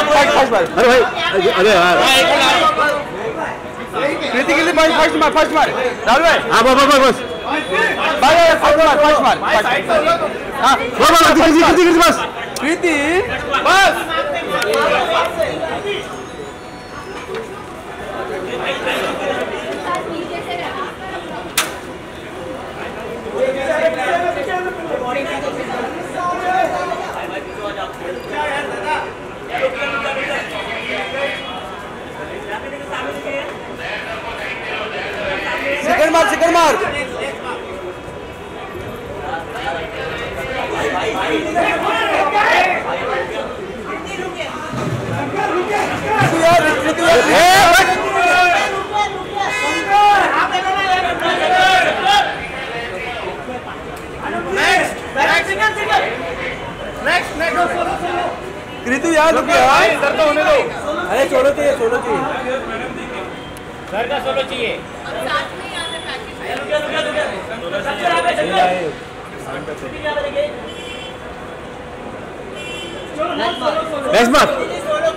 अरे भाई अरे यार कृति के लिए भाई फर्स्ट मार राहुल भाई हाँ बस भाई फर्स्ट मार हाँ कृति बस कृति बस सिकड़ मार कृतु यार रुक यार इधर तो होने दो अरे सोलो चाहिए घर का सोलो चाहिए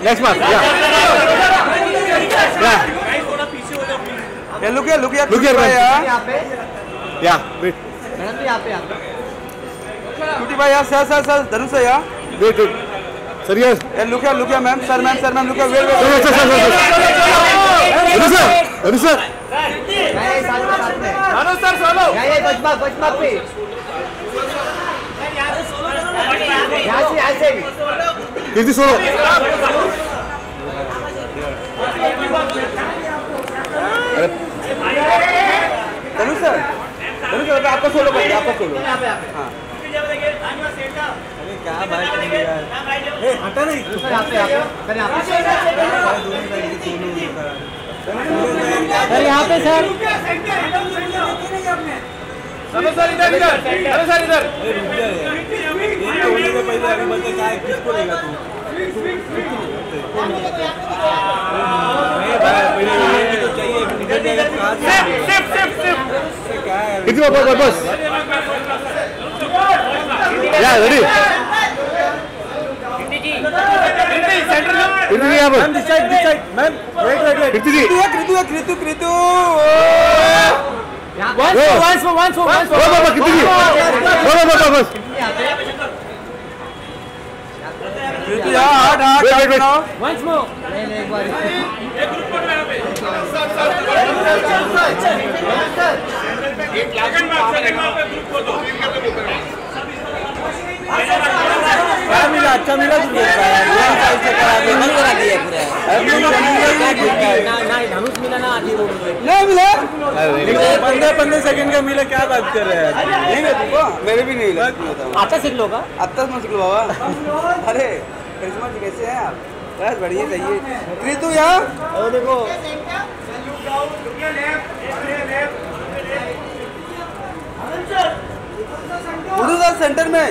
नेक्स्ट मार्क या लुक या वेट मैडम तो यहाँ पे टूटी भाई यार सर धनुष से यार वेट सर यस लुक या मैम सर मैम लुक या वेट सर सर सोलो ये बचमा पे यहाँ से कृति सोलो धनुष सर आपका सोलो हाँ अरे क्या भाई हटा नहीं सर यहाँ पे सर सर इधर पहले अभी बता क्या किसको लेगा तू बस यार ready ma'am wait Kriti once more अच्छा मिला धनुष मिला ना आधी रोड नहीं मिला 15 सेकंड का मिला क्या बात कर रहे हैं मेरे भी नहीं मिला आता सीख लो का आता मत सीख लो बाबा अरे करिश्मा जी कैसे हैं आप बस बढ़िया चाहिए कृतु यहाँ और देखो उधर सेंटर में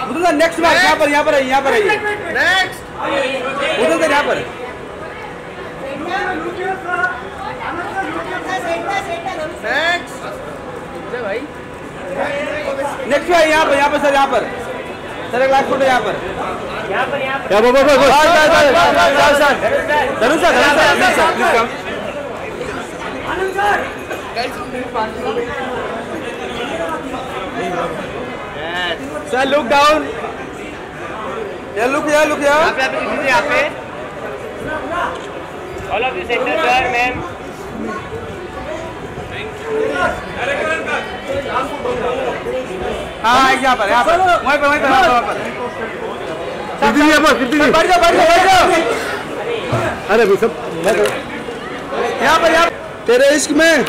उधर नेक्स्ट बार यहाँ पर नेक्स्ट उधर से यहाँ पर नेक्स्ट भाई यहाँ पर सर एक लाख फोटो यहाँ पर धनुष सर लुक डाउन लुक यहाँ पे all of you centre sir ma'am हाँ यहाँ पर वहीं पर बैठ जाओ अरे सब यहाँ पर तेरे इश्क में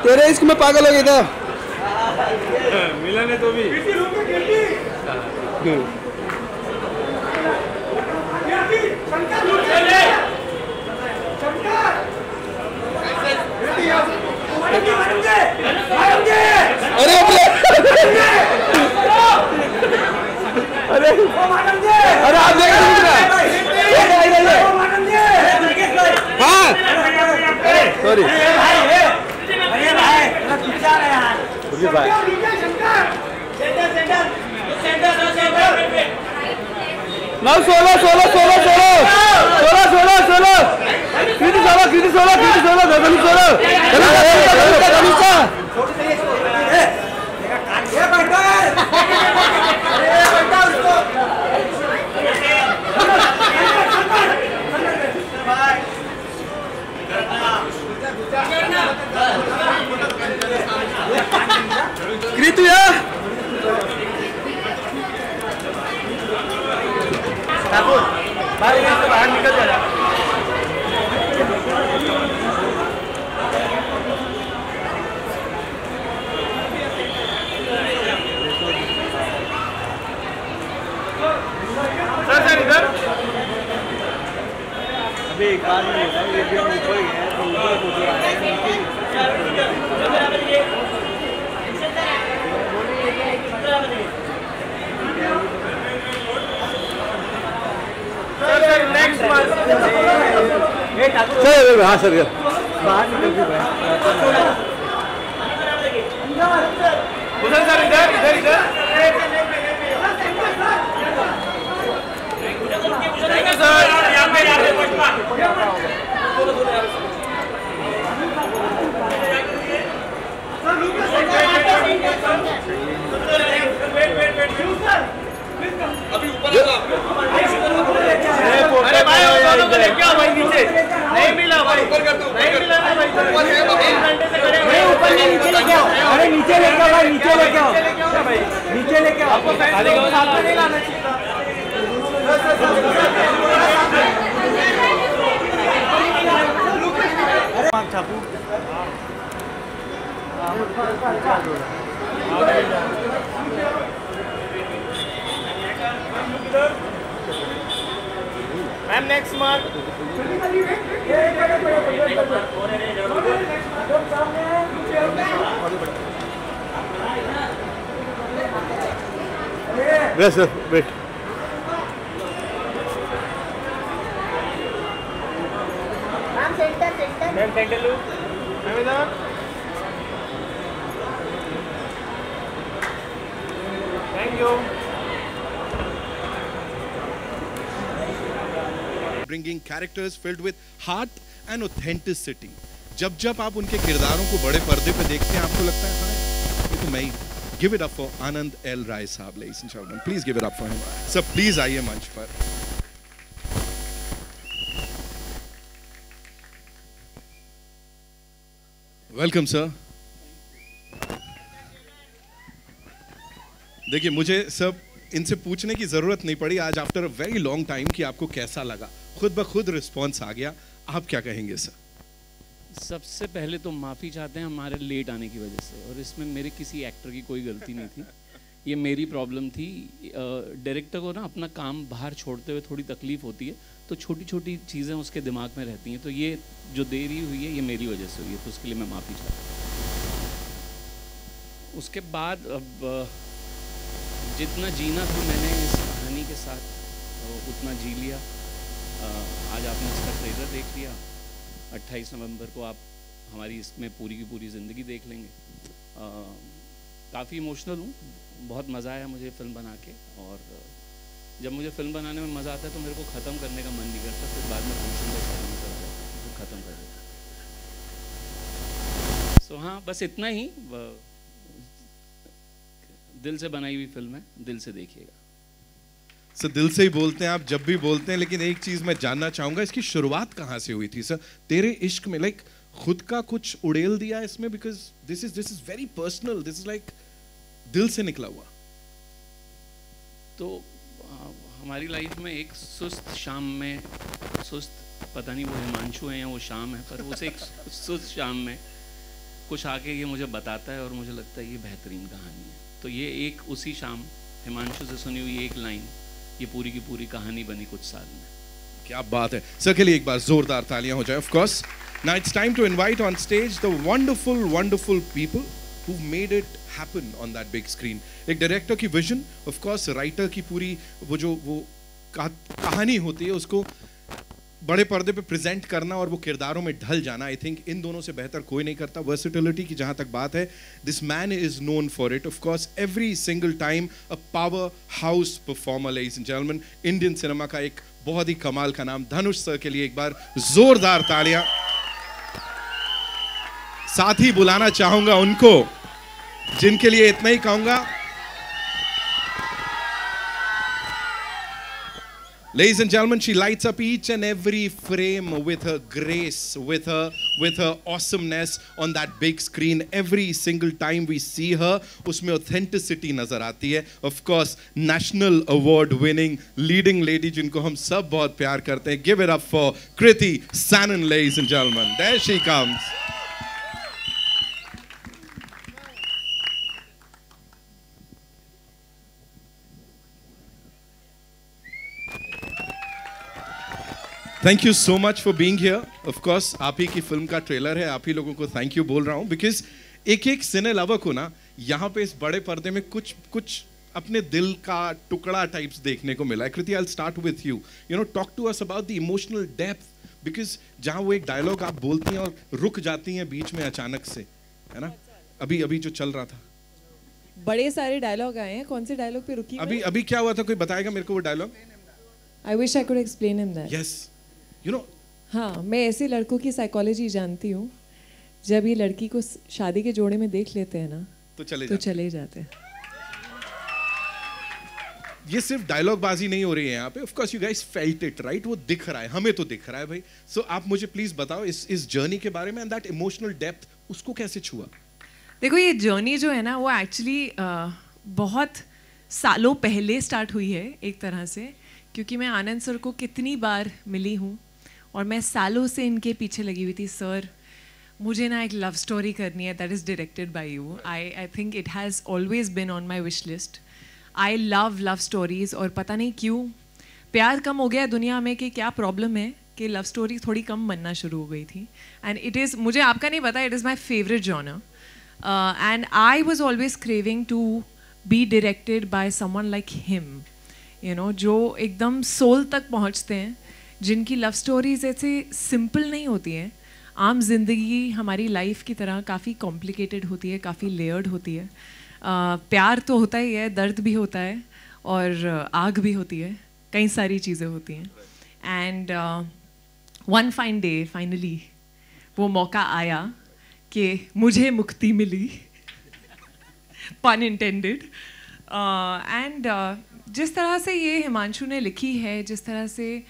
तेरे इश्क में पागल हो गया था मिला नहीं तो भी अरे आप देख हाँ sorry Now 16 Kritu ya. Thakur बाहर निकल जाना। सर इधर अभी एक बार नहीं होता, ये भी हम ऊपर गए तो ऊपर नेक्स्ट वन। सर हाँ सर बाहर निकल के उधर सर इधर इधर इधर सर यहाँ पे अभी ऊपर अरे भाई दोनों को लेके आओ भाई नीचे। नहीं मिला भाई, ऊपर कर दो, नहीं मिला ना भाई, नहीं ऊपर नहीं नीचे लेके आओ। अरे नीचे लेके आओ भाई, नीचे लेके आओ भाई, नीचे लेके आओ। आपको साथ में नहीं लाना चाहिए था। Ma'am next mark. Yes sir, wait. Ma'am center. Ma'am center look. Ma'am इधर। Thank you. Bringing characters filled with heart and authenticity. जब आप उनके किरदारों को बड़े पर्दे पे देखते हैं आपको लगता है हाँ ये तो मैं ही। Give it up for Anand L. Rai साहब, ladies and gentlemen. Please give it up for him. Sir, please आइए मंच पर। Welcome sir. देखिए मुझे सब इनसे पूछने की जरूरत नहीं पड़ी आज after a very long time कि आपको कैसा लगा, खुद ब खुद रिस्पॉन्स आ गया। आप क्या कहेंगे सर? सबसे पहले तो माफ़ी चाहते हैं हमारे लेट आने की वजह से, और इसमें मेरे किसी एक्टर की कोई गलती नहीं थी, ये मेरी प्रॉब्लम थी। डायरेक्टर को ना अपना काम बाहर छोड़ते हुए थोड़ी तकलीफ होती है, तो छोटी छोटी चीज़ें उसके दिमाग में रहती हैं, तो ये जो देरी हुई है ये मेरी वजह से हुई है, तो उसके लिए मैं माफ़ी चाहता हूँ। उसके बाद अब जितना जीना था मैंने इस कहानी के साथ उतना जी लिया। आज आपने इसका ट्रेलर देख लिया, 28 नवंबर को आप हमारी इसमें पूरी की पूरी ज़िंदगी देख लेंगे। काफ़ी इमोशनल हूँ, बहुत मज़ा आया मुझे फ़िल्म बना के, और जब मुझे फ़िल्म बनाने में मज़ा आता है तो मेरे को ख़त्म करने का मन नहीं करता, फिर बाद में फंक्शन का सारा मज़ा आता है फिर ख़त्म कर देता। सो हाँ बस इतना ही, दिल से बनाई हुई फिल्म है, दिल से देखिएगा। सर दिल से ही बोलते हैं आप जब भी बोलते हैं, लेकिन एक चीज मैं जानना चाहूंगा इसकी शुरुआत कहाँ से हुई थी सर? तेरे इश्क में लाइक खुद का कुछ उड़ेल दिया इसमें, because this is very personal, this is like दिल से निकला हुआ। तो हमारी लाइफ में एक सुस्त शाम में, सुस्त पता नहीं वो हिमांशु है या वो शाम है, पर उसे एक सुस्त शाम में कुछ आके ये मुझे बताता है और मुझे लगता है ये बेहतरीन कहानी है। तो ये एक उसी शाम हिमांशु से सुनी हुई एक लाइन ये पूरी की पूरी कहानी बनी कुछ साल में। क्या बात है सर, के लिए एक बार जोरदार तालियां हो जाए। Of course now it's time to invite on stage the wonderful people who made it happen on that big screen. एक डायरेक्टर की विजन, ऑफ कोर्स राइटर की पूरी वो कहानी होती है उसको बड़े पर्दे पे प्रेजेंट करना और वो किरदारों में ढल जाना, आई थिंक इन दोनों से बेहतर कोई नहीं करता। वर्सेटिलिटी की जहां तक बात है, this man is known for it, of course every single time a power house performer. Ladies and gentleman, Indian cinema का एक बहुत ही कमाल का नाम, धनुष सर के लिए एक बार जोरदार तालियां। साथ ही बुलाना चाहूंगा उनको जिनके लिए इतना ही कहूंगा। Ladies and gentlemen, she lights up each and every frame with her grace, with her awesomeness on that big screen. Every single time we see her, उसमें authenticity नजर आती है. Of course, national award winning leading lady जिनको हम सब बहुत प्यार करते हैं. Give it up for Kriti Sanon, ladies and gentlemen. There she comes. Thank you so much for being here. Of course आप ही की फिल्म का ट्रेलर है, आप ही लोगों को थैंक यू बोल रहा हूँ, बिकॉज एक एक सिने लवर को ना यहाँ पे इस बड़े पर्दे में कुछ कुछ अपने दिल का टुकड़ा टाइप्स देखने को मिला है। Kriti, I will start with you, you know, talk to us about the emotional depth, because जहाँ वो एक डायलॉग आप बोलती हैं और रुक जाती हैं बीच में अचानक से, है ना, अभी अभी जो चल रहा था। बड़े सारे डायलॉग आए हैं, कौन से डायलॉग पे रुकी? अभी अभी क्या हुआ था, कोई बताएगा मेरे को वो dialogue? I wish I could explain him that. Yes, you know, हाँ, मैं ऐसे लड़कों की साइकोलॉजी जानती हूँ, जब ये लड़की को शादी के जोड़े में देख लेते हैं ना तो चले जाते हैं। ये सिर्फ डायलॉग बाजी नहीं हो रही है यहाँ पे, of course you guys felt it, right? वो दिख रहा है, हमें तो दिख रहा है भाई। सो आप मुझे प्लीज बताओ इस जर्नी के बारे में, एंड दैट इमोशनल डेप्थ, उसको कैसे छुआ? देखो, ये जर्नी जो है ना वो एक्चुअली बहुत सालों पहले स्टार्ट हुई है एक तरह से, क्योंकि मैं आनंद सर को कितनी बार मिली हूँ और मैं सालों से इनके पीछे लगी हुई थी। सर, मुझे ना एक लव स्टोरी करनी है that is directed by you. I think it has always been on my wish list. I love stories, और पता नहीं क्यों प्यार कम हो गया दुनिया में, कि क्या प्रॉब्लम है कि लव स्टोरी थोड़ी कम बनना शुरू हो गई थी। एंड इट इज़, मुझे आपका नहीं पता, it is my favourite genre, and I was always craving to be directed by someone like him, you know, जो एकदम सोल तक पहुंचते हैं, जिनकी लव स्टोरीज ऐसे सिंपल नहीं होती हैं। आम जिंदगी हमारी लाइफ की तरह काफ़ी कॉम्प्लिकेटेड होती है, काफ़ी लेयर्ड होती है। प्यार तो होता ही है, दर्द भी होता है, और आग भी होती है, कई सारी चीज़ें होती हैं। And one fine day finally वो मौका आया कि मुझे मुक्ति मिली, पन इंटेंडेड। एंड जिस तरह से ये हिमांशु ने लिखी है, जिस तरह से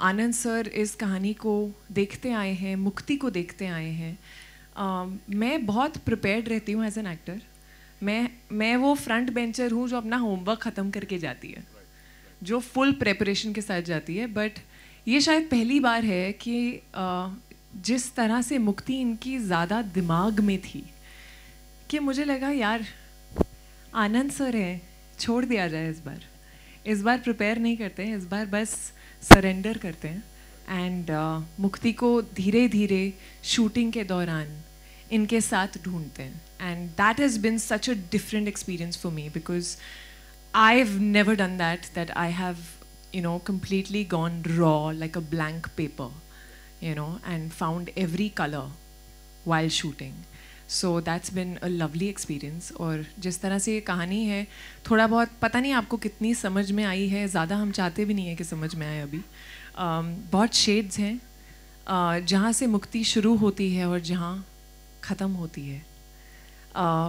आनंद सर इस कहानी को देखते आए हैं, मुक्ति को देखते आए हैं, मैं बहुत प्रिपेयर्ड रहती हूँ एज एन एक्टर। मैं वो फ्रंट बेंचर हूँ जो अपना होमवर्क ख़त्म करके जाती है, जो फुल प्रेपरेशन के साथ जाती है। बट ये शायद पहली बार है कि जिस तरह से मुक्ति इनकी ज़्यादा दिमाग में थी, कि मुझे लगा यार आनंद सर है, छोड़ दिया जाए इस बार प्रिपेयर नहीं करते हैं, इस बार बस सरेंडर करते हैं। एंड मुक्ति को धीरे धीरे शूटिंग के दौरान इनके साथ ढूंढते हैं। And that has been such a different experience for me, because I have never done that I have, you know, completely gone raw like a blank paper, you know, and found every color while shooting. So that's been a lovely experience. और जिस तरह से ये कहानी है, थोड़ा बहुत पता नहीं आपको कितनी समझ में आई है, ज़्यादा हम चाहते भी नहीं है कि समझ में आए अभी। बहुत शेड्स हैं, जहाँ से मुक्ति शुरू होती है और जहाँ ख़त्म होती है,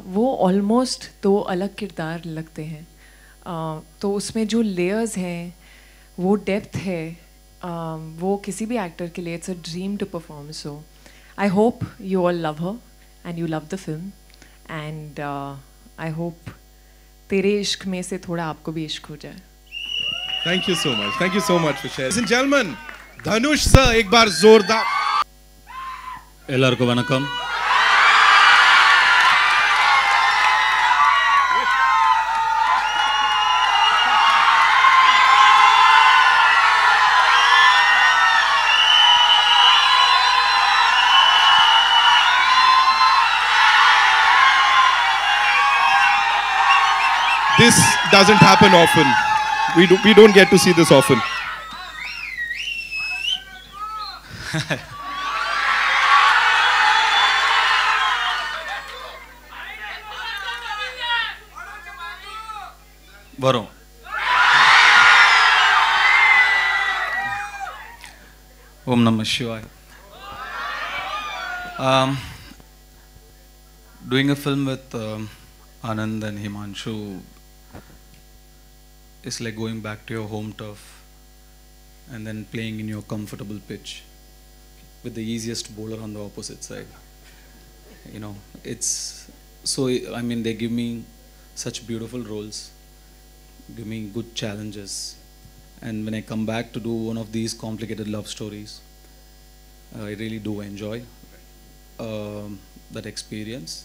वो ऑलमोस्ट 2 अलग किरदार लगते हैं। तो उसमें जो लेयर्स हैं, वो डेप्थ है, वो किसी भी एक्टर के लिए it's a dream to perform. So I hope you all love her and you love the film, and I hope तेरे इश्क में से थोड़ा आपको भी इश्क हो जाए। Thank you so much for sharing. Ladies and gentlemen, Dhanush sir एक बार जोरदार। எல்லாருக்கும் வணக்கம்। This doesn't happen often. We don't get to see this often. Varun. Om Namah Shivaya. Doing a film with Anand and Himanshu is like going back to your home turf and then playing in your comfortable pitch with the easiest bowler on the opposite side. You know, it's so, I mean, they give me such beautiful roles, give me good challenges, and when I come back to do one of these complicated love stories, I really do enjoy that experience.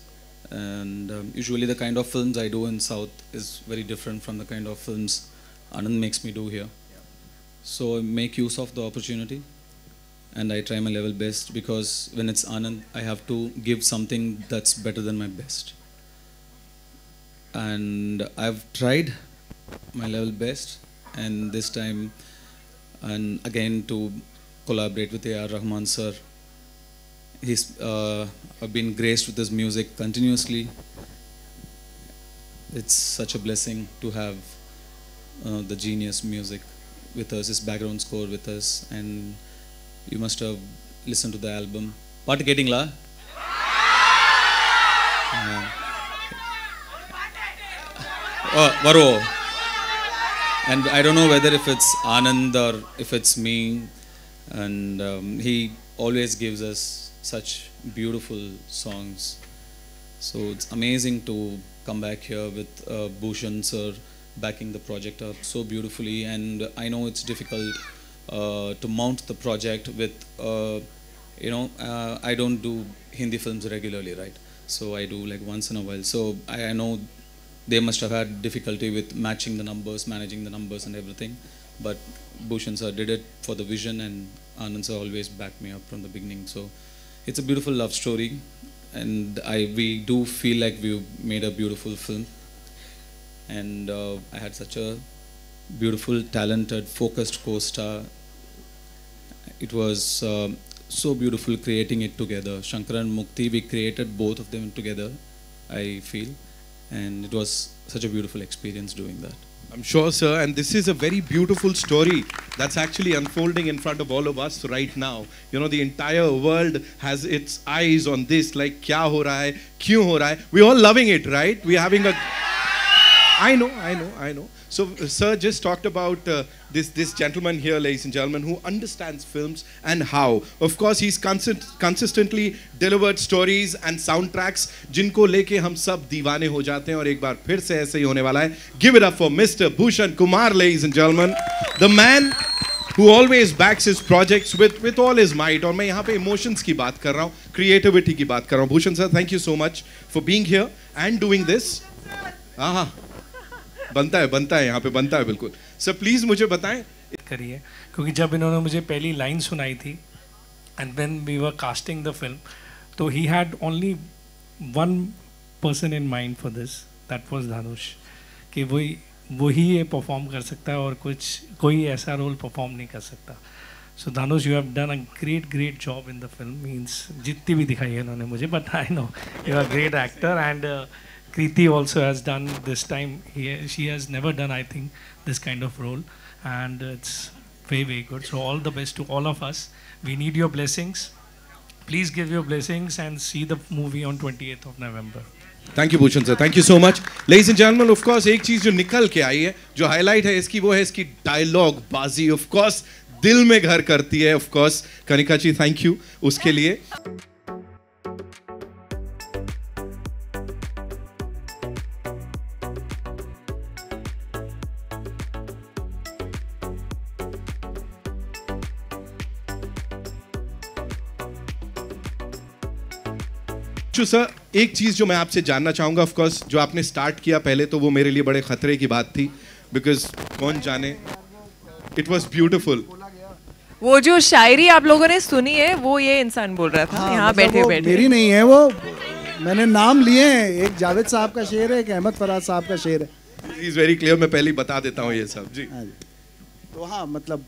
And usually the kind of films I do in South is very different from the kind of films Anand makes me do here. So I make use of the opportunity and I try my level best, because when it's Anand, I have to give something that's better than my best. And I've tried my level best, and this time, and again to collaborate with A.R. Rahman sir. I've been graced with his music continuously. It's such a blessing to have the genius music with us, his background score with us, and you must have listened to the album. Paatu kettingla? Varu. And I don't know whether if it's Anand or if it's me, and he always gives us such beautiful songs. So it's amazing to come back here with Bhushan sir backing the project up so beautifully. And I know it's difficult to mount the project with, you know, I don't do Hindi films regularly, right? So I do like once in a while. So I know they must have had difficulty with matching the numbers, managing the numbers and everything. But Bhushan sir did it for the vision, and Anand sir always backed me up from the beginning. So it's a beautiful love story, and we do feel like we made a beautiful film. And I had such a beautiful, talented, focused co-star. It was so beautiful creating it together. Shankar and Mukti, we created both of them together, I feel. And it was such a beautiful experience doing that. I'm sure, sir, and this is a very beautiful story that's actually unfolding in front of all of us right now. You know, the entire world has its eyes on this, like, kya ho raha hai, kyun ho raha hai. We're all loving it, right? We're having a... I know. So, sir just talked about this gentleman here, ladies and gentlemen, who understands films and how. Of course, he's consistently delivered stories and soundtracks जिनको लेके हम सब दीवाने हो जाते हैं, और एक बार फिर से ऐसे ही होने वाला है. Give it up for Mr. Bhushan Kumar, ladies and gentlemen, the man who always backs his projects with all his might. और मैं यहाँ पे emotions की बात कर रहा हूँ, creativity की बात कर रहा हूँ. Bhushan sir, thank you so much for being here and doing this. हाँ, बनता है यहाँ पे, बनता है बिल्कुल. सर प्लीज मुझे बताएं. करिए, क्योंकि जब इन्होंने मुझे पहली लाइन सुनाई थी, and when we were casting the film, तो he had only one person in mind for this, that was Dhanush, कि वही ये परफॉर्म कर सकता है और कोई ऐसा रोल परफॉर्म नहीं कर सकता. So Dhanush, you have done a great job in the film. Means जितनी भी दिखाई है इन्होंने मुझे, but I know you are great actor. And Kriti also has done this time. She has never done, I think, this kind of role, and it's very good. So all the best to all of us. We need your blessings. Please give your blessings and see the movie on 28th of November. Thank you, Bhushan sir. Thank you so much, ladies and gentlemen. Of course, एक चीज जो निकल के आई है, जो highlight है इसकी, वो है इसकी डायलॉग बाजी. Of course, दिल में घर करती है. Of course, Kanika ji, thank you उसके लिए. सर, एक चीज जो मैं आपसे जानना चाहूंगा, ऑफ कोर्स जो आपने स्टार्ट किया पहले, तो वो मेरे लिए बड़े खतरे की बात थी, बिकॉज कौन जाने, इट वाज ब्यूटीफुल. वो जो शायरी आप लोगों ने सुनी है, वो ये इंसान बोल रहा था. हाँ, यहाँ बैठे मेरी नहीं है वो, मैंने नाम लिए हैं. एक जावेद साहब का शेर है, एक अहमद फराज साहब का शेर है. Is very clear. मैं पहले ही बता देता हूँ ये सब. जी तो हाँ, मतलब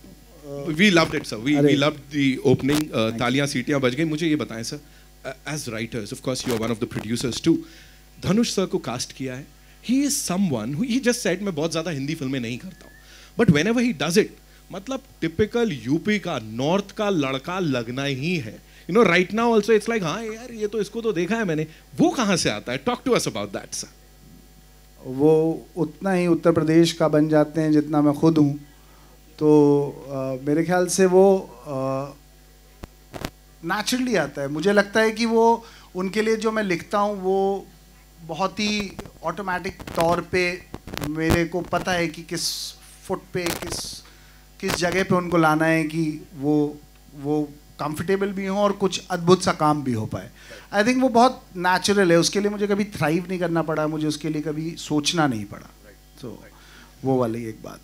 We loved it, sir. We loved the opening. तालियां सीटियां बज गई. मुझे ये बताएं sir, as writers, of course, you are one of the producers too. Dhanush sir को कास्ट किया है. He is someone who he just said मैं बहुत ज़्यादा हिंदी फिल्में नहीं करता हूँ. But whenever he does it, मतलब टिपिकल यूपी का नॉर्थ का लड़का लगना ही है. You know, right now also it's like हाँ यार ये तो इसको तो देखा है मैंने. वो कहाँ से आता है? Talk to us about that, sir. वो उतना ही उत्तर प्रदेश का बन जाते हैं जितना मैं खुद हूँ. तो मेरे ख्याल से वो नेचुरली आता है. मुझे लगता है कि वो उनके लिए जो मैं लिखता हूँ वो बहुत ही ऑटोमेटिक तौर पे मेरे को पता है कि किस फुट पे किस जगह पे उनको लाना है कि वो कंफर्टेबल भी हो और कुछ अद्भुत सा काम भी हो पाए. आई थिंक वो बहुत नेचुरल है. उसके लिए मुझे कभी थ्राइव नहीं करना पड़ा, मुझे उसके लिए कभी सोचना नहीं पड़ा. तो वो वाली एक बात.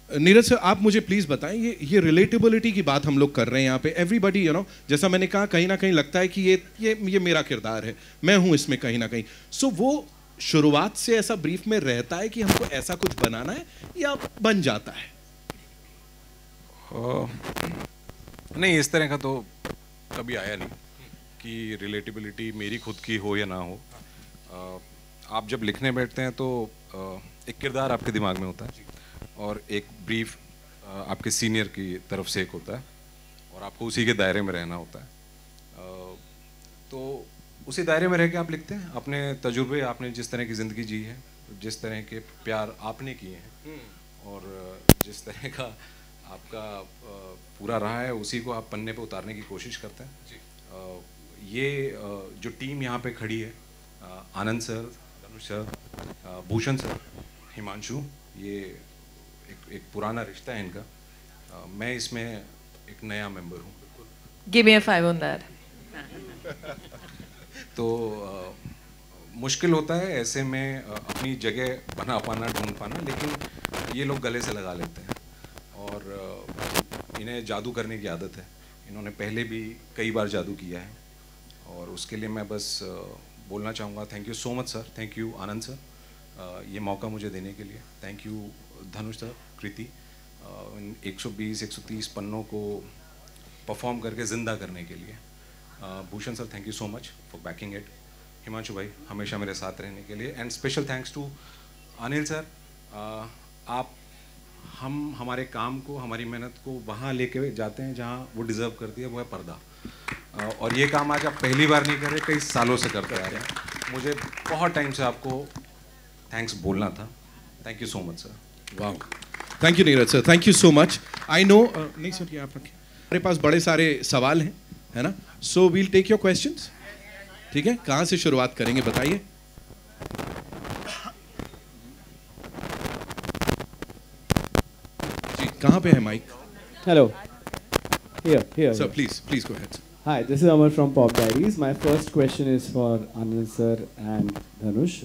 नीरज सर, आप मुझे प्लीज बताएं, ये रिलेटेबिलिटी की बात हम लोग कर रहे हैं यहाँ पे. एवरीबॉडी यू नो, जैसा मैंने कहा, कहीं ना कहीं लगता है कि ये मेरा किरदार है, मैं हूँ इसमें कहीं ना कहीं. सो वो शुरुआत से ऐसा ब्रीफ में रहता है कि हमको ऐसा कुछ बनाना है या बन जाता है? नहीं, इस तरह का तो कभी आया नहीं कि रिलेटेबिलिटी मेरी खुद की हो या ना हो. आप जब लिखने बैठते हैं तो एक किरदार आपके दिमाग में होता है और एक ब्रीफ आपके सीनियर की तरफ से एक होता है और आपको उसी के दायरे में रहना होता है. तो उसी दायरे में रह के आप लिखते हैं. अपने तजुर्बे, आपने जिस तरह की ज़िंदगी जी है, जिस तरह के प्यार आपने किए हैं और जिस तरह का आपका पूरा रहा है, उसी को आप पन्ने पे उतारने की कोशिश करते हैं. ये जो टीम यहाँ पे खड़ी है, आनंद सर, धनुष सर, भूषण सर, हिमांशु, ये एक पुराना रिश्ता है इनका. मैं इसमें एक नया मेंबर हूँ. Give me a 5 on that. तो मुश्किल होता है ऐसे में अपनी जगह बना पाना, ढूंढ पाना, लेकिन ये लोग गले से लगा लेते हैं और इन्हें जादू करने की आदत है. इन्होंने पहले भी कई बार जादू किया है और उसके लिए मैं बस बोलना चाहूँगा, thank you so much sir. Thank you Anand sir, ये मौका मुझे देने के लिए. Thank you Dhanush sir, Kriti, 120-130 पन्नों को परफॉर्म करके ज़िंदा करने के लिए. Bhushan sir, thank you so much for backing it. Himanshu भाई, हमेशा मेरे साथ रहने के लिए. And special thanks to Anil sir. आप हमारे काम को, हमारी मेहनत को वहाँ लेके जाते हैं जहाँ वो डिज़र्व करती है, वो है पर्दा. और ये काम आज आप पहली बार नहीं कर रहे, कई सालों से करते आ रहे हैं. मुझे बहुत टाइम से आपको थैंक्स बोलना था. Thank you so much sir. वाह, thank you Neeraj sir, thank you so much. I know नहीं सर, ये आप रखें. हमारे पास बड़े सारे सवाल हैं, है ना. So we'll take your questions. ठीक है, कहाँ से शुरुआत करेंगे बताइए. जी, कहाँ पे है mic? Hello. Here. Sir, please go ahead. Hi, this is Amar from Pop Diaries. My first question is for Anand sir and Dhanush.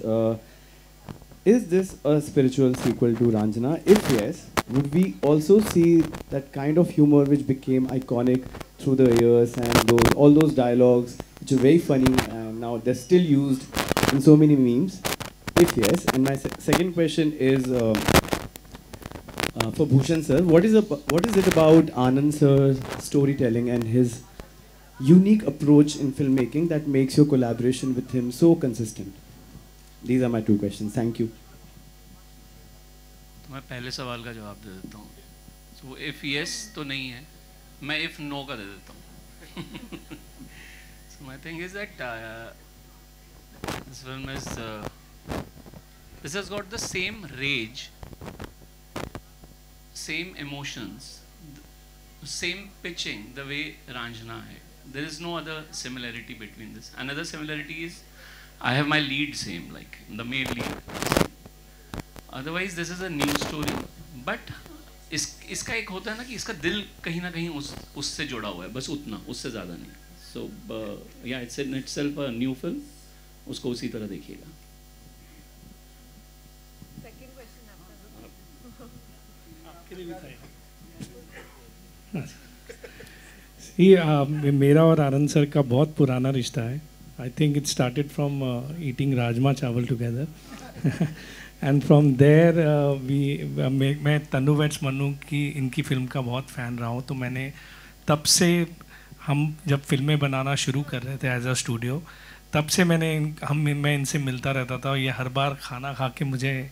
Is this a spiritual sequel to Ranjana? If yes, would we also see that kind of humor which became iconic through the years and all those dialogues which are very funny and now they're still used in so many memes? If yes, and my second question is for Bhushan sir. What is it about Anand sir's storytelling and his unique approach in filmmaking that makes your collaboration with him so consistent? These are my two questions. Thank you. तो मैं पहले सवाल का जवाब दे देता हूँ. So if yes तो नहीं है, मैं if no का दे देता हूँ. So my thing is that this film is this has got the same rage, same emotions, same pitching the way Ranjana hai. There is no other similarity between this. Another similarity is I have my lead same, like the main lead. Otherwise this is a new story, but इसका एक होता है ना कि इसका दिल कहीं ना कहीं उससे जुड़ा हुआ है, बस उतना, उससे ज़्यादा नहीं. So yeah, it's in itself a new film. उसको उसी तरह देखिएगा. मेरा और आनंद सर का बहुत पुराना रिश्ता है. I think it started from eating rajma चावल टुगेदर. एंड फ्रॉम देयर मैं तन्नू वेट्स मन्नू की इनकी फिल्म का बहुत फ़ैन रहा हूँ. तो मैंने तब से, हम जब फिल्में बनाना शुरू कर रहे थे एज अ स्टूडियो, तब से मैं इनसे मिलता रहता था. और ये हर बार खाना खा के मुझे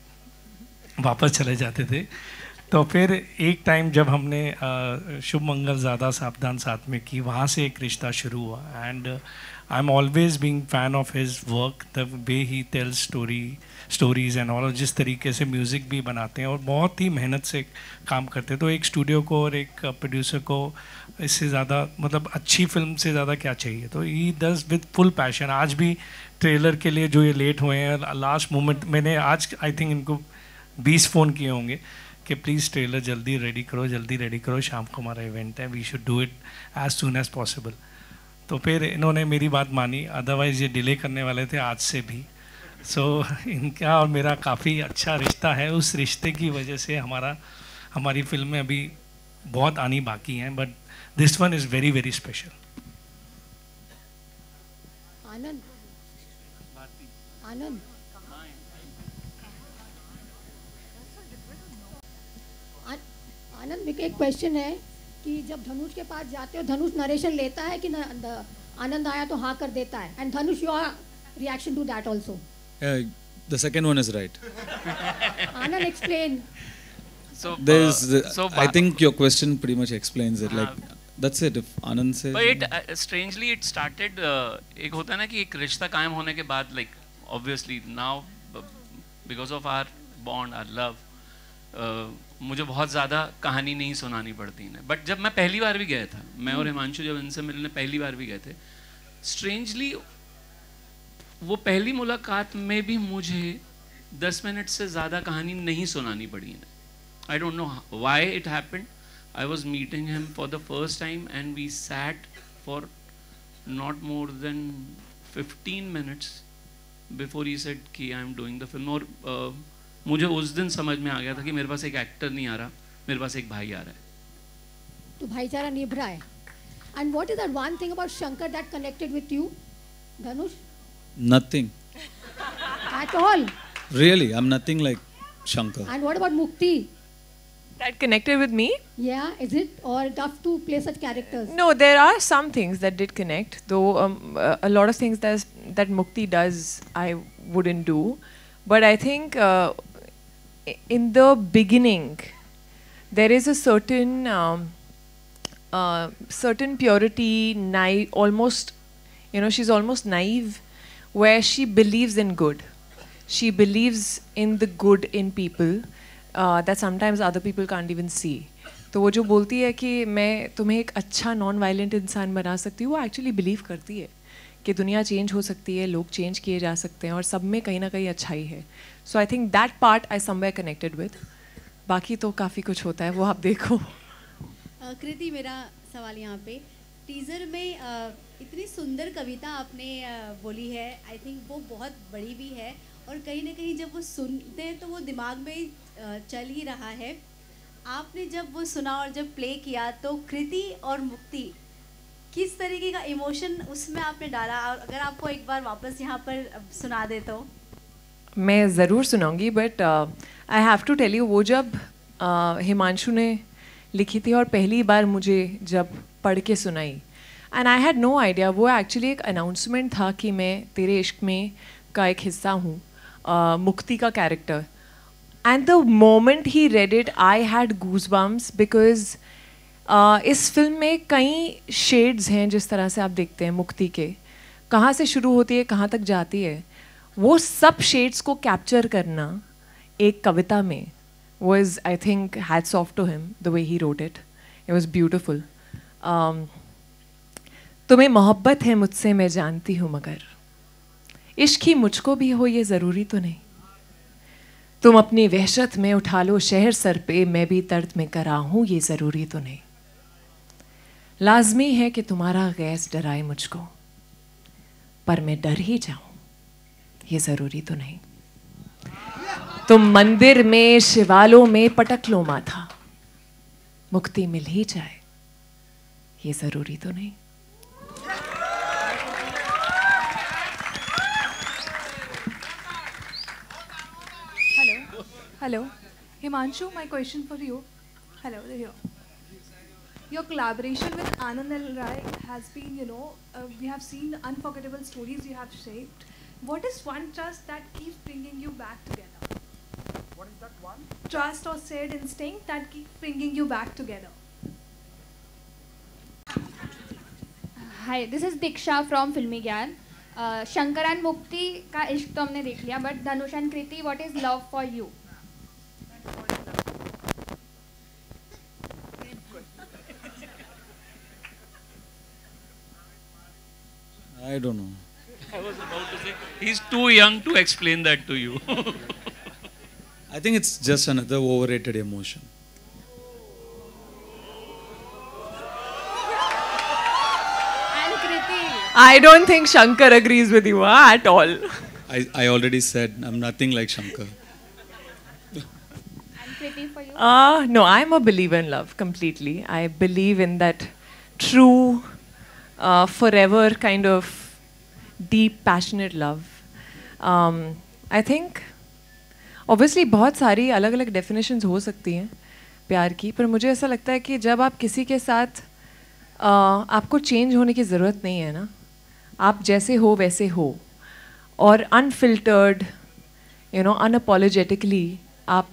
वापस चले जाते थे. तो फिर एक टाइम जब हमने शुभ मंगल ज़्यादा सावधान साथ में की, वहाँ से एक रिश्ता शुरू हुआ. And I am always being fan of his work, the way he tells stories and all, जिस तरीके से म्यूज़िक भी बनाते हैं और बहुत ही मेहनत से काम करते हैं. तो एक स्टूडियो को और एक प्रोड्यूसर को इससे ज़्यादा, मतलब अच्छी फिल्म से ज़्यादा क्या चाहिए. तो he does with full passion. आज भी ट्रेलर के लिए जो ये लेट हुए हैं, लास्ट मोमेंट मैंने आज आई थिंक इनको 20 फ़ोन किए होंगे कि प्लीज़ ट्रेलर जल्दी रेडी करो, शाम को हमारा इवेंट है, we should do it as soon as possible. तो फिर इन्होंने मेरी बात मानी, अदरवाइज़ ये डिले करने वाले थे आज से भी. सो इनका और मेरा काफ़ी अच्छा रिश्ता है. उस रिश्ते की वजह से हमारी फिल्में अभी बहुत आनी बाकी हैं, but this one is very very special. Anand मेरे एक क्वेश्चन है कि जब धनुष के पास जाते हो, धनुष नरेशन लेता है कि आनंद आया तो हाँ कर देता है? And Dhanush, your reaction to that also? The second one is right. Anand, explain. I think your question pretty much explains it. Like that's it. If Anand says. But strangely it started. एक होता है ना कि एक रिश्ता कायम होने के बाद, like obviously now because of our bond, our love, मुझे बहुत ज़्यादा कहानी नहीं सुनानी पड़ती है. बट जब मैं पहली बार भी गया था, मैं और हिमांशु जब इनसे मिलने पहली बार भी गए थे, स्ट्रेंजली वो पहली मुलाकात में भी मुझे 10 मिनट से ज़्यादा कहानी नहीं सुनानी पड़ी. I don't know why it happened. I was meeting him for the first time and we sat for not more than 15 minutes before he said कि I am doing the film. और मुझे उस दिन समझ में आ गया था कि मेरे पास एक एक्टर नहीं आ रहा, मेरे पास एक भाई आ रहा है. तो भाईचारा निभ रहा है. And what is that one thing about Shankar that connected with you, Dhanush? Nothing. At all? Really, I'm nothing like Shankar. And what about Mukti? That connected with me? Yeah, is it? Or tough to play such characters? No, there are some things that did connect, though a lot of things that Mukti does I wouldn't do. But I think in the beginning, there is a certain purity, almost, she's almost naive, where she believes in good. She believes in the good in people that sometimes other people can't even see. तो वो जो बोलती है कि मैं तुम्हें एक अच्छा नॉन वायलेंट इंसान बना सकती हूँ, वो एक्चुअली बिलीव करती है कि दुनिया चेंज हो सकती है, लोग चेंज किए जा सकते हैं और सब में कहीं ना कहीं अच्छाई है. So I think that part I somewhere connected with. बाकी तो काफ़ी कुछ होता है, वो आप देखो. कृति, मेरा सवाल यहाँ पे, टीज़र में इतनी सुंदर कविता आपने बोली है, आई थिंक वो बहुत बड़ी भी है और कहीं ना कहीं जब वो सुनते हैं तो वो दिमाग में चल ही रहा है. आपने जब वो सुना और जब प्ले किया तो कृति और मुक्ति, किस तरीके का इमोशन उसमें आपने डाला? और अगर आपको एक बार वापस यहाँ पर सुना दे तो? मैं ज़रूर सुनाऊंगी, but I have to tell you, वो जब हिमांशु ने लिखी थी और पहली बार मुझे जब पढ़ के सुनाई, and I had no idea, वो एक्चुअली एक अनाउंसमेंट था कि मैं तेरे इश्क में का एक हिस्सा हूँ, मुक्ति का character. And the moment he read it, I had goosebumps, because इस फिल्म में कई शेड्स हैं जिस तरह से आप देखते हैं मुक्ति के, कहाँ से शुरू होती है कहाँ तक जाती है, वो सब शेड्स को कैप्चर करना एक कविता में was, I think, hats off to him, the way he wrote it. It was beautiful. तुम्हें मोहब्बत है मुझसे मैं जानती हूँ, मगर इश्क ही मुझको भी हो ये ज़रूरी तो नहीं. तुम अपनी वहशत में उठा लो शहर सर पे, मैं भी दर्द में करा हूँ ये ज़रूरी तो नहीं. लाजमी है कि तुम्हारा गैस डराए मुझको, पर मैं डर ही जाऊँ ये ज़रूरी तो नहीं. तुम मंदिर में शिवालों में पटक लो माथा, मुक्ति मिल ही जाए ये ज़रूरी तो नहीं. Hello, Hello. Himanshu, my question for you. Hello, here. Your collaboration with Anand L. Rai has been, we have seen the unforgettable stories you have shaped. What is one trust that keeps bringing you back together? What is that one? Trust or shared instinct that keeps bringing you back together. Hi, this is Diksha from Filmi Gyan. Shankar and Mukti का इश्क तो हमने देख लिया, but Dhanush and Kriti, what is love for you? I don't know. I was about to say, he's too young to explain that to you. I think it's just another overrated emotion. And Kriti. I don't think Shankar agrees with you at all. I already said I'm nothing like Shankar. And Kriti for you? No, I'm a believer in love completely. I believe in that true, forever kind of deep, passionate love. I think, obviously बहुत सारी अलग अलग definitions हो सकती हैं प्यार की, पर मुझे ऐसा लगता है कि जब आप किसी के साथ आपको change होने की ज़रूरत नहीं है ना, आप जैसे हो वैसे हो, और unfiltered, unapologetically आप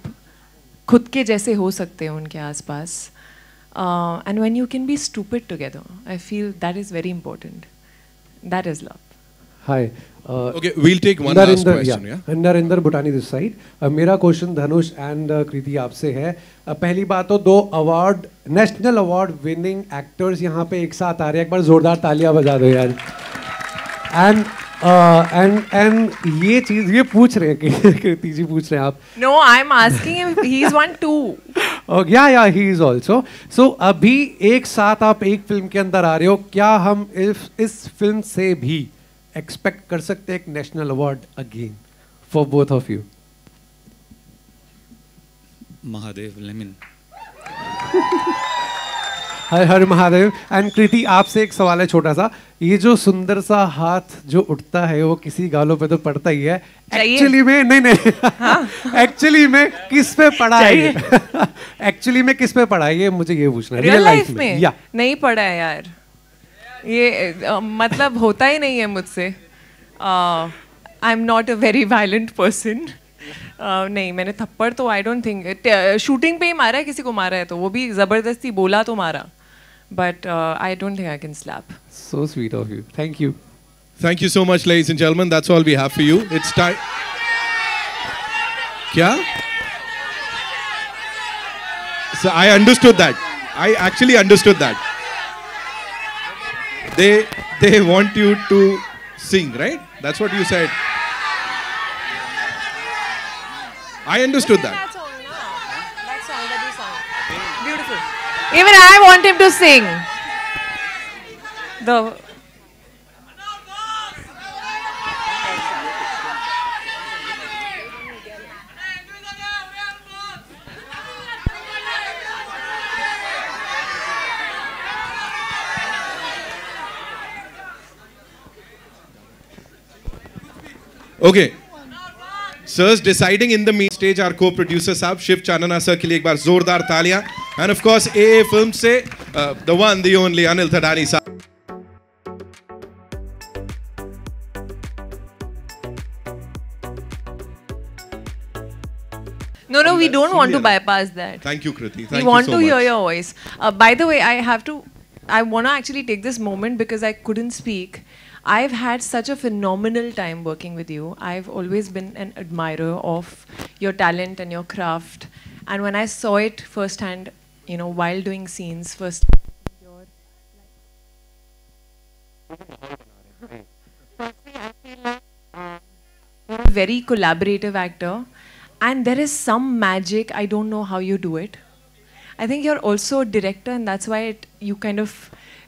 खुद के जैसे हो सकते हो उनके आसपास. And when you can be stupid together, I feel that is very important. That is love. Hi. Okay, we'll take one last question. Yeah. Narinder Bhutani this side. मेरा क्वेश्चन धनुष एंड कृति आपसे है. पहली बात तो 2 award, national award winning actors यहाँ पे एक साथ आ रहे हैं. एक बार जोरदार तालियां बजा दो यार. एंड ये चीज ये पूछ रहे हैं कि कृति जी पूछ रहे हैं आप. No, I'm asking him. He's won 2. Yeah, he is also. So अभी एक साथ आप एक फिल्म के अंदर आ रहे हो. क्या हम इस फिल्म से भी एक्सपेक्ट कर सकते हैं एक national award again for both of you? Mahadev, लेमिन. हर हर महादेव. एंड कृति आपसे एक सवाल है छोटा सा. ये जो सुंदर सा हाथ जो उठता है वो किसी गालों पे तो पड़ता ही है. एक्चुअली में नहीं एक्चुअली में किस पे पड़ा है? एक्चुअली में किस पे पड़ा है ये मुझे ये पूछना है. रियल लाइफ में या नहीं पड़ा है यार. ये मतलब होता ही नहीं है मुझसे. I am not a very violent person. नहीं, मैंने थप्पड़ तो आई डोंट थिंक शूटिंग पे ही मारा है, किसी को मारा है तो वो भी जबरदस्ती बोला तो मारा. But I don't think I can slap. So sweet of you. Thank you. Thank you so much, ladies and gentlemen. That's all we have for you. It's time. Kya? So I understood that. I actually understood that. They want you to sing, right? That's what you said. I understood that. That's already sung. Beautiful. Even I want him to sing. Okay. Sirs, deciding in the main stage our co-producer साहब Shiv Chanana sir के लिए एक बार जोरदार तालियां. And of course AA Film से the one, the only Anil Thadani साहब. No, we don't want to bypass that. Thank you, Kriti. We want to hear your voice. By the way, I want to actually take this moment because I couldn't speak. I've had such a phenomenal time working with you. I've always been an admirer of your talent and your craft. And when I saw it firsthand, while doing scenes, very collaborative actor. And there is some magic. I don't know how you do it. I think you're also a director, and that's why you kind of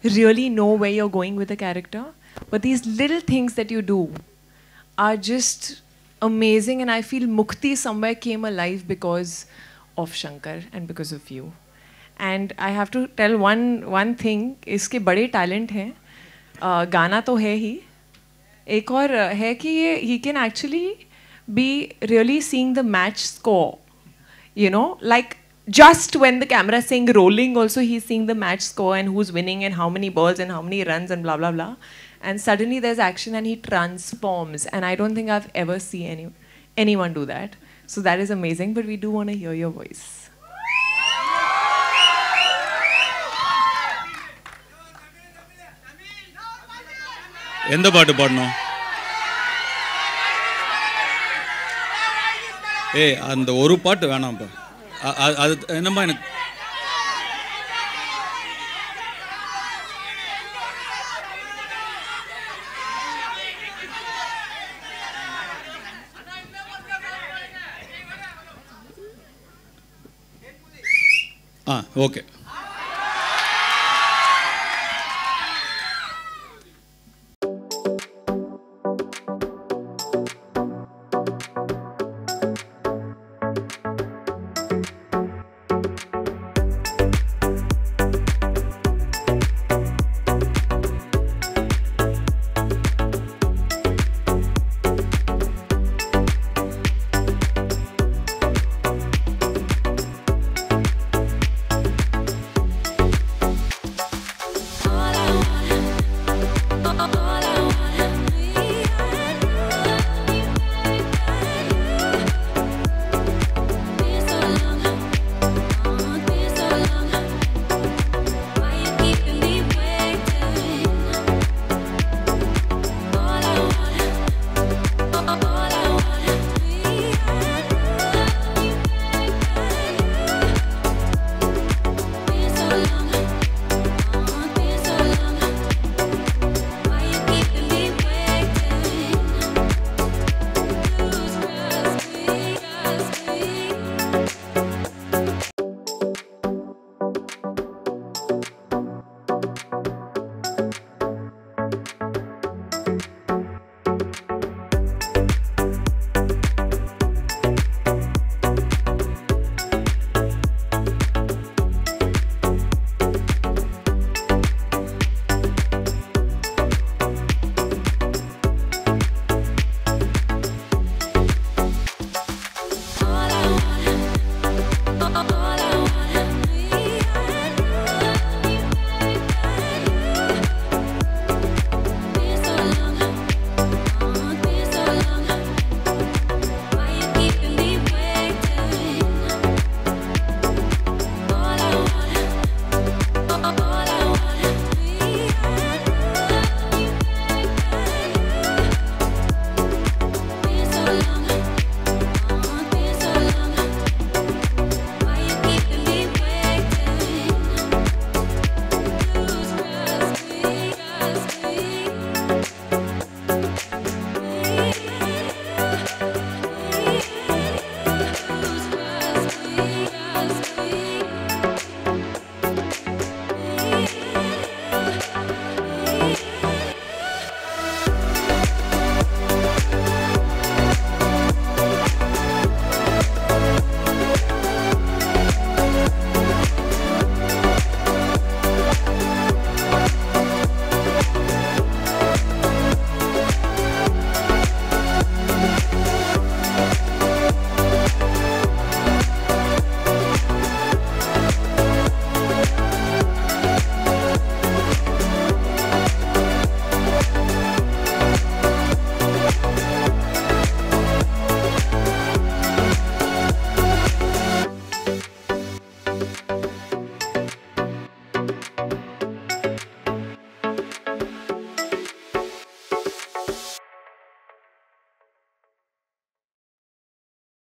really know where you're going with the character. But these little things that you do are just amazing, and I feel Mukti somewhere came alive because of Shankar and because of you. And I have to tell one thing, इसके बड़े talent हैं, गाना तो है ही, एक और है कि he can actually be really seeing the match score you know, like just when the camera is saying rolling also, he's seeing the match score and who's winning and how many balls and how many runs and blah blah blah, and suddenly there's action and he transforms, and I don't think I've ever seen anyone do that. So that is amazing, but we do want to hear your voice. எந்த பாட்டு பாடணும்? ஏய், அந்த ஒரு பாட்டு வேணாம்ப்பா. அது என்னம்மா எனக்கு ஓகே.